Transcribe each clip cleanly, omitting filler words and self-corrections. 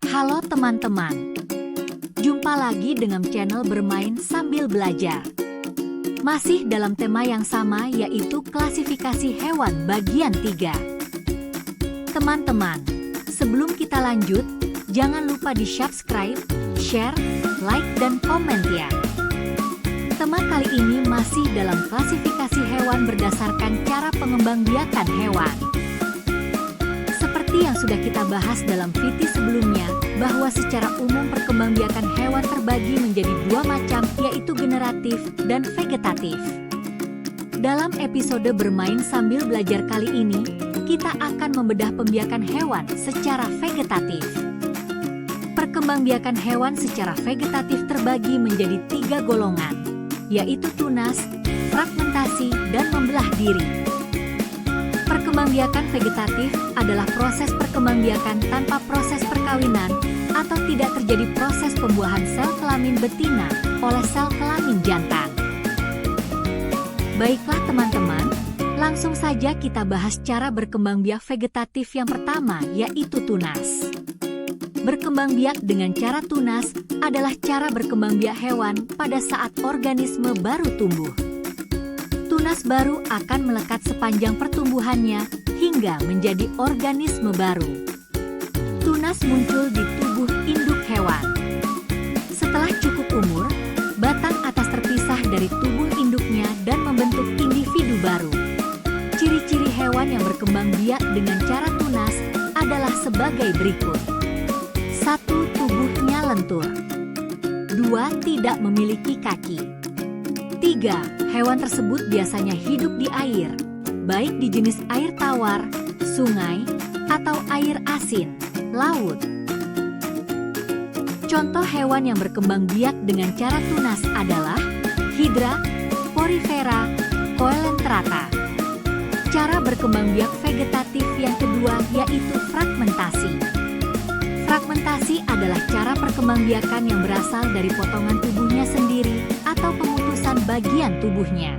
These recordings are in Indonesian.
Halo teman-teman, jumpa lagi dengan channel Bermain Sambil Belajar. Masih dalam tema yang sama, yaitu klasifikasi hewan bagian 3. Teman-teman, sebelum kita lanjut, jangan lupa di subscribe, share, like, dan komen ya. Tema kali ini masih dalam klasifikasi hewan berdasarkan cara pengembangbiakan hewan. Seperti yang sudah kita bahas dalam video sebelumnya, bahwa secara umum perkembangbiakan hewan terbagi menjadi dua macam, yaitu generatif dan vegetatif. Dalam episode Bermain Sambil Belajar kali ini, kita akan membedah pembiakan hewan secara vegetatif. Perkembangbiakan hewan secara vegetatif terbagi menjadi 3 golongan, yaitu tunas, fragmentasi, dan membelah diri. Perkembangbiakan vegetatif adalah proses perkembangbiakan tanpa proses perkawinan atau tidak terjadi proses pembuahan sel kelamin betina oleh sel kelamin jantan. Baiklah teman-teman, langsung saja kita bahas cara berkembangbiak vegetatif yang pertama, yaitu tunas. Berkembangbiak dengan cara tunas adalah cara berkembangbiak hewan pada saat organisme baru tumbuh. Tunas baru akan melekat sepanjang pertumbuhannya hingga menjadi organisme baru. Tunas muncul di tubuh induk hewan. Setelah cukup umur, batang atas terpisah dari tubuh induknya dan membentuk individu baru. Ciri-ciri hewan yang berkembang biak dengan cara tunas adalah sebagai berikut. 1. Tubuhnya lentur. 2. Tidak memiliki kaki. 3. Hewan tersebut biasanya hidup di air, baik di jenis air tawar, sungai, atau air asin, laut. Contoh hewan yang berkembang biak dengan cara tunas adalah Hydra, Porifera, Coelenterata. Cara berkembang biak vegetatif yang kedua yaitu fragmentasi. Fragmentasi adalah cara perkembangbiakan yang berasal dari potongan tubuhnya sendiri atau pemutusan bagian tubuhnya.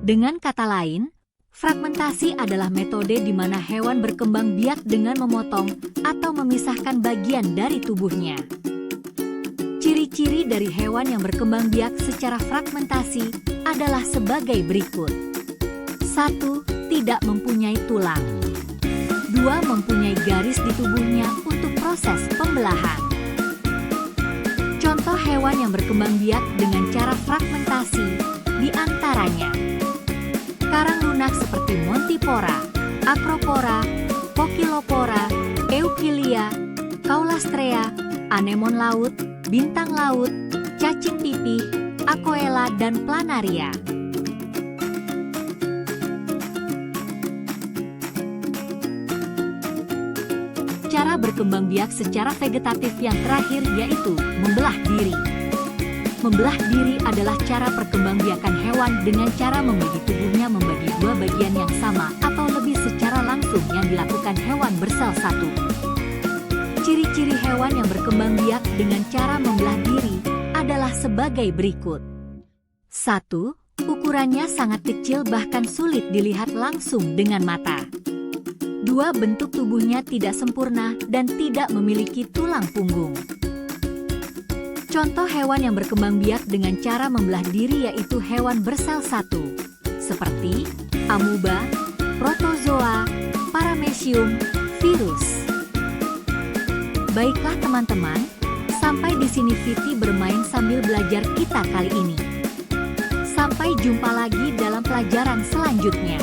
Dengan kata lain, fragmentasi adalah metode di mana hewan berkembang biak dengan memotong atau memisahkan bagian dari tubuhnya. Ciri-ciri dari hewan yang berkembang biak secara fragmentasi adalah sebagai berikut. 1. Tidak mempunyai tulang. 2. Mempunyai garis di tubuhnya untuk proses pembelahan. Contoh hewan yang berkembang biak dengan cara fragmentasi di antaranya karang lunak seperti Montipora, Acropora, Poikilopora, Eukilia, Caulastrea, anemon laut, bintang laut, cacing pipih, Acoela, dan Planaria. Cara berkembang biak secara vegetatif yang terakhir yaitu membelah diri. Membelah diri adalah cara perkembangbiakan hewan dengan cara membagi tubuhnya membagi dua bagian yang sama atau lebih secara langsung yang dilakukan hewan bersel satu. Ciri-ciri hewan yang berkembang biak dengan cara membelah diri adalah sebagai berikut. 1. Ukurannya sangat kecil bahkan sulit dilihat langsung dengan mata. 2. Bentuk tubuhnya tidak sempurna dan tidak memiliki tulang punggung. Contoh hewan yang berkembang biak dengan cara membelah diri yaitu hewan bersel satu, seperti amuba, protozoa, paramecium, virus. Baiklah teman-teman, sampai di sini Viti Bermain Sambil Belajar kita kali ini. Sampai jumpa lagi dalam pelajaran selanjutnya.